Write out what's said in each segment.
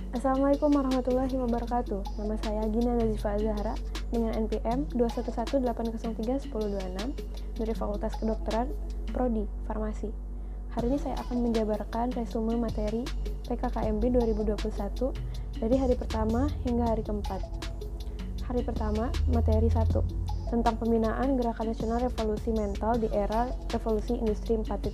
Assalamualaikum warahmatullahi wabarakatuh. Nama saya Gina Nazifa Zahra dengan NPM 211803106 dari Fakultas Kedokteran Prodi Farmasi. Hari ini saya akan menjabarkan resume materi PKKMB 2021 dari hari pertama hingga hari keempat. Hari pertama, materi 1 tentang pembinaan Gerakan Nasional Revolusi Mental di era Revolusi Industri 4.0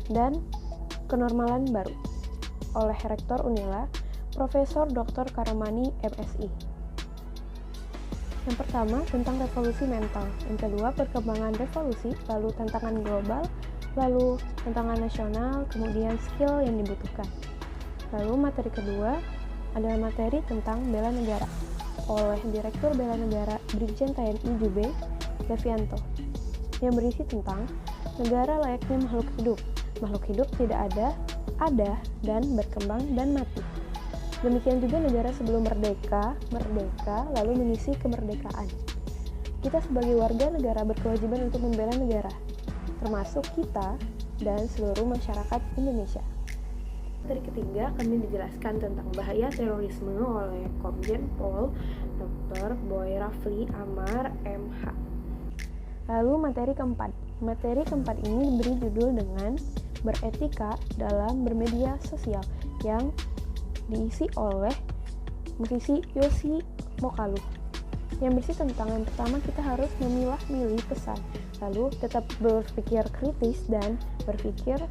dan kenormalan baru oleh Rektor Unila Profesor Dr. Karomani MSI. Yang pertama, tentang revolusi mental. Yang kedua, perkembangan revolusi, lalu tantangan global, lalu tantangan nasional, kemudian skill yang dibutuhkan. Lalu materi kedua adalah materi tentang bela negara oleh Direktur Bela Negara Brigjen TNI Jube Levianto yang berisi tentang negara layaknya makhluk hidup. Makhluk hidup tidak ada, dan berkembang dan mati. Demikian juga negara sebelum merdeka, lalu mengisi kemerdekaan. Kita sebagai warga negara berkewajiban untuk membela negara, termasuk kita dan seluruh masyarakat Indonesia. Materi ketiga kami dijelaskan tentang bahaya terorisme oleh Komjen Pol Dr. Boy Rafli Amar MH. Lalu materi keempat ini diberi judul dengan beretika dalam bermedia sosial yang diisi oleh musisi Yosi Mokalu yang berisi tentang yang pertama, kita harus memilah-milih pesan, lalu tetap berpikir kritis dan berpikir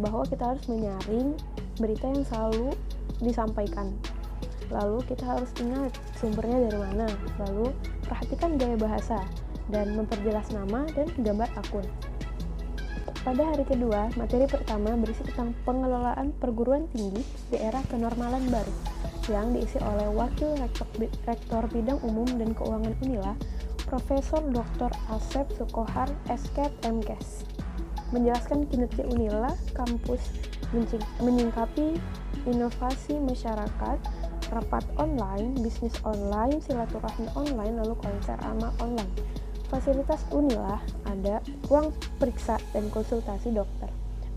bahwa kita harus menyaring berita yang selalu disampaikan, lalu kita harus ingat sumbernya dari mana, lalu perhatikan gaya bahasa dan memperjelas nama dan gambar akun. Pada hari kedua, materi pertama berisi tentang pengelolaan perguruan tinggi di era kenormalan baru yang diisi oleh Wakil Rektor Bidang Umum dan Keuangan Unila, Profesor Dr. Asep Sukohar, SKET MKes, menjelaskan kinerja Unila kampus menyingkapi inovasi masyarakat, rapat online, bisnis online, silaturahmi online, lalu konser amal online. Fasilitas Unila ada ruang periksa dan konsultasi dokter,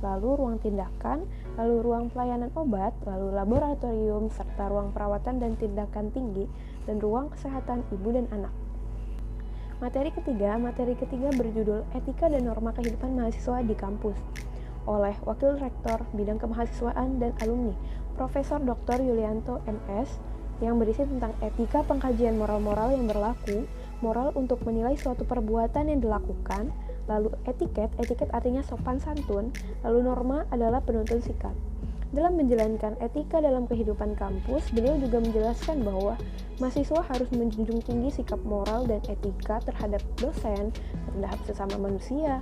lalu ruang tindakan, lalu ruang pelayanan obat, lalu laboratorium, serta ruang perawatan dan tindakan tinggi, dan ruang kesehatan ibu dan anak. Materi ketiga berjudul Etika dan Norma Kehidupan Mahasiswa di Kampus oleh Wakil Rektor Bidang Kemahasiswaan dan Alumni, Profesor Dr. Yulianto MS, yang berisi tentang etika pengkajian moral-moral yang berlaku, moral untuk menilai suatu perbuatan yang dilakukan, lalu etiket artinya sopan santun, lalu norma adalah penuntun sikap. Dalam menjalankan etika dalam kehidupan kampus, beliau juga menjelaskan bahwa mahasiswa harus menjunjung tinggi sikap moral dan etika terhadap dosen, terhadap sesama manusia,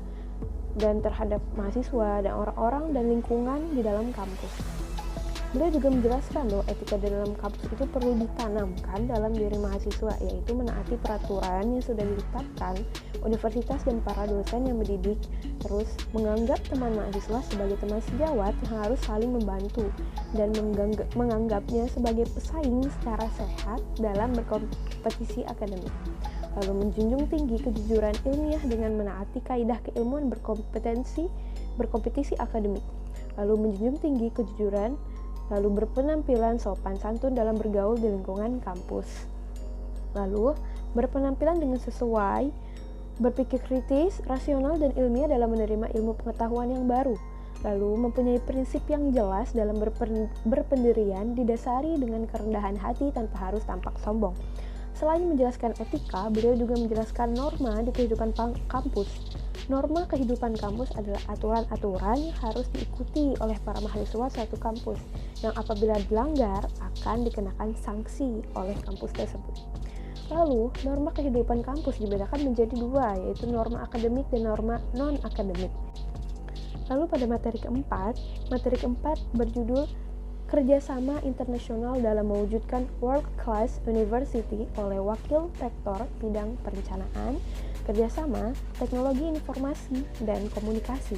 dan terhadap mahasiswa dan orang-orang dan lingkungan di dalam kampus. Beliau juga menjelaskan bahwa etika dalam kampus itu perlu ditanamkan dalam diri mahasiswa, yaitu menaati peraturan yang sudah ditetapkan universitas dan para dosen yang mendidik, terus menganggap teman mahasiswa sebagai teman sejawat yang harus saling membantu, dan menganggapnya sebagai pesaing secara sehat dalam berkompetisi akademik. Lalu menjunjung tinggi kejujuran ilmiah dengan menaati kaidah keilmuan berkompetisi akademik. Lalu menjunjung tinggi kejujuran, lalu berpenampilan sopan santun dalam bergaul di lingkungan kampus. Lalu berpenampilan dengan sesuai, berpikir kritis, rasional dan ilmiah dalam menerima ilmu pengetahuan yang baru. Lalu mempunyai prinsip yang jelas dalam berpendirian didasari dengan kerendahan hati tanpa harus tampak sombong. Selain menjelaskan etika, beliau juga menjelaskan norma di kehidupan kampus. Norma kehidupan kampus adalah aturan-aturan yang harus diikuti oleh para mahasiswa suatu kampus, yang apabila dilanggar akan dikenakan sanksi oleh kampus tersebut. Lalu, norma kehidupan kampus dibedakan menjadi dua, yaitu norma akademik dan norma non-akademik. Lalu pada materi keempat berjudul Kerjasama Internasional dalam Mewujudkan World Class University oleh Wakil Rektor Bidang Perencanaan, Kerjasama, Teknologi Informasi, dan Komunikasi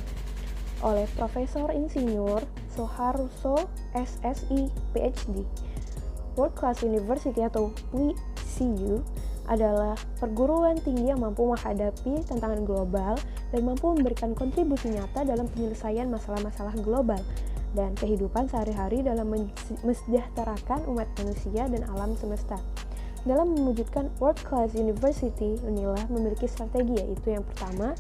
oleh Profesor Insinyur Soeharto SSI PhD. World Class University atau WCU adalah perguruan tinggi yang mampu menghadapi tantangan global dan mampu memberikan kontribusi nyata dalam penyelesaian masalah-masalah global dan kehidupan sehari-hari dalam mensejahterakan umat manusia dan alam semesta. Dalam mewujudkan World Class University, UNILA memiliki strategi, yaitu yang pertama,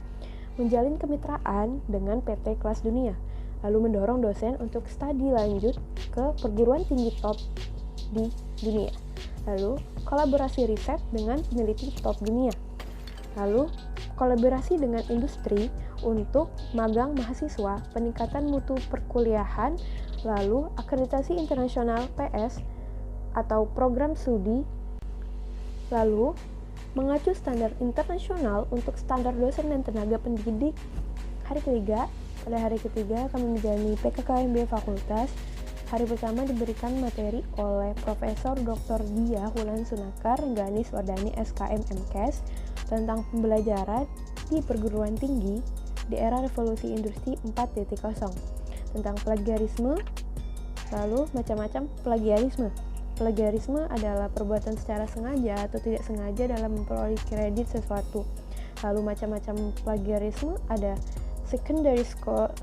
menjalin kemitraan dengan PT kelas dunia, lalu mendorong dosen untuk studi lanjut ke perguruan tinggi top di dunia, lalu kolaborasi riset dengan peneliti top dunia, lalu kolaborasi dengan industri untuk magang mahasiswa, peningkatan mutu perkuliahan, lalu akreditasi internasional PS atau program studi, lalu mengacu standar internasional untuk standar dosen dan tenaga pendidik. Pada hari ketiga kami menjalani PKKMB Fakultas. Hari pertama diberikan materi oleh Profesor Dr. Dia Wulan Sunakar Rengganis Wardani SKM MKes tentang pembelajaran di perguruan tinggi di era revolusi industri 4.0 tentang plagiarisme, lalu macam-macam plagiarisme. Plagiarisme adalah perbuatan secara sengaja atau tidak sengaja dalam memperoleh kredit sesuatu. Lalu macam-macam plagiarisme ada secondary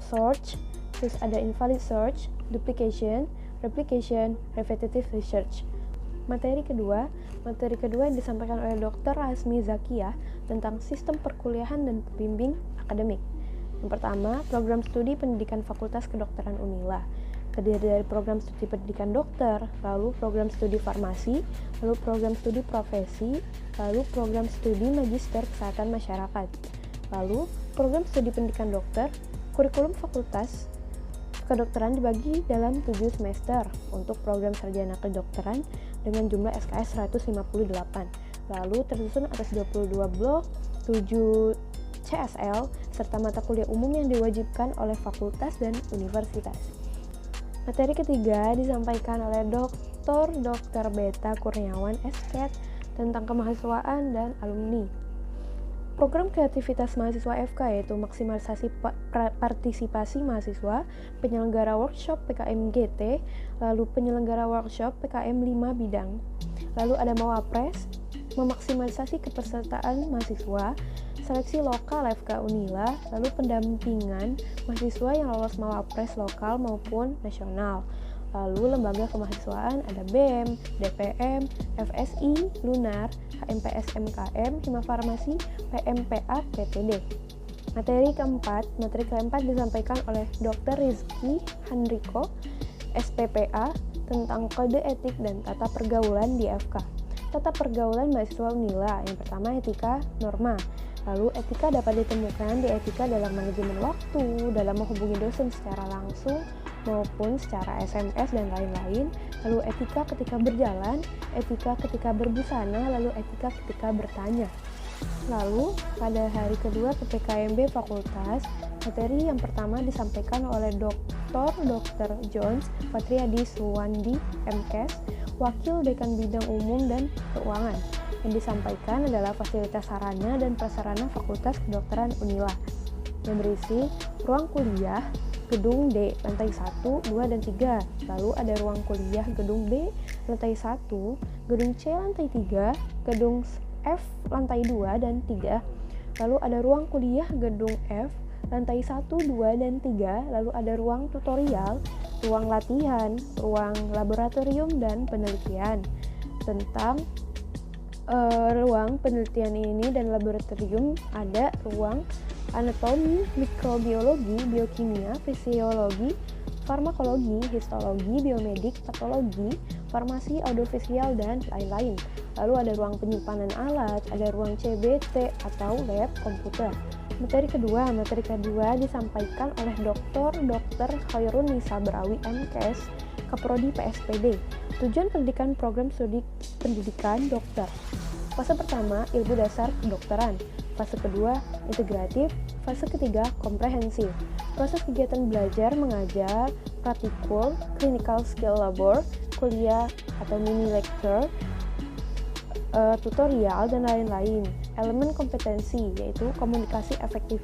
search, terus ada invalid search, duplication, replication, repetitive research. Materi kedua yang disampaikan oleh Dr. Rasmi Zakiah tentang sistem perkuliahan dan pembimbing akademik. Yang pertama, program studi pendidikan Fakultas Kedokteran UNILA. Terdiri dari program studi pendidikan dokter, lalu program studi farmasi, lalu program studi profesi, lalu program studi magister kesehatan masyarakat. Lalu, program studi pendidikan dokter, kurikulum Fakultas Kedokteran dibagi dalam 7 semester untuk program sarjana kedokteran dengan jumlah SKS 158. Lalu tersusun atas 22 blok, 7 CSL, serta mata kuliah umum yang diwajibkan oleh fakultas dan universitas. Materi ketiga disampaikan oleh Dr. Beta Kurniawan SKet tentang kemahasiswaan dan alumni. Program kreativitas mahasiswa FK yaitu maksimalisasi partisipasi mahasiswa, penyelenggara workshop PKM GT, lalu penyelenggara workshop PKM 5 bidang. Lalu ada Mawapres, memaksimalisasi kepesertaan mahasiswa, seleksi lokal FK UNILA, lalu pendampingan mahasiswa yang lolos Mawapres lokal maupun nasional. Lalu lembaga kemahasiswaan ada BEM, DPM, FSI, Lunar, HMPS MKM, Hima Farmasi, PMPA, PTD. Materi keempat disampaikan oleh Dr. Rizky Handriko, SPPA, tentang kode etik dan tata pergaulan di FK. Tata pergaulan mahasiswa UNILA, yang pertama etika norma. Lalu etika dapat ditemukan di etika dalam manajemen waktu, dalam menghubungi dosen secara langsung maupun secara SMS dan lain-lain. Lalu etika ketika berjalan, etika ketika berbusana, lalu etika ketika bertanya. Lalu pada hari kedua PPKMB Fakultas, materi yang pertama disampaikan oleh Dr. Jones Patriadi Suwandi MKes, Wakil Dekan Bidang Umum dan Keuangan. Yang disampaikan adalah fasilitas sarana dan prasarana Fakultas Kedokteran UNILA yang berisi ruang kuliah gedung D lantai 1, 2, dan 3. Lalu ada ruang kuliah gedung B lantai 1, gedung C lantai 3, gedung F lantai 2 dan 3. Lalu ada ruang kuliah gedung F lantai 1, 2, dan 3. Lalu ada ruang tutorial, ruang latihan, ruang laboratorium dan penelitian. Tentang ruang penelitian ini dan laboratorium ada ruang anatomi, mikrobiologi, biokimia, fisiologi, farmakologi, histologi, biomedik, patologi, farmasi, audiovisual, dan lain-lain. Lalu ada ruang penyimpanan alat, ada ruang CBT atau lab komputer. Materi kedua disampaikan oleh Dr. Khairun Nisa Berawi MKes, Kaprodi PSPD. Tujuan pendidikan program studi pendidikan dokter. Fase pertama, ilmu dasar kedokteran. Fase kedua, integratif. Fase ketiga, komprehensif. Proses kegiatan belajar mengajar, praktikul, clinical skill labor, kuliah atau mini lecture, tutorial, dan lain-lain. Elemen kompetensi, yaitu komunikasi efektif.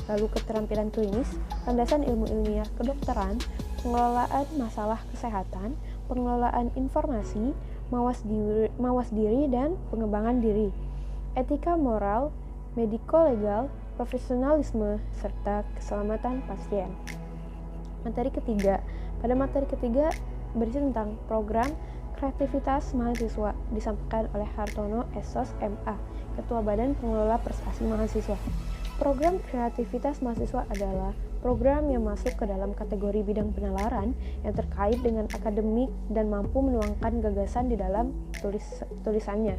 Lalu keterampilan klinis, landasan ilmu ilmiah kedokteran, pengelolaan masalah kesehatan, pengelolaan informasi, mawas diri dan pengembangan diri, etika moral, mediko-legal, profesionalisme, serta keselamatan pasien. Materi ketiga. Pada materi ketiga berisi tentang program kreativitas mahasiswa, disampaikan oleh Hartono Esos MA, Ketua Badan Pengelola Prestasi Mahasiswa. Program kreativitas mahasiswa adalah program yang masuk ke dalam kategori bidang penalaran yang terkait dengan akademik dan mampu menuangkan gagasan di dalam tulisannya.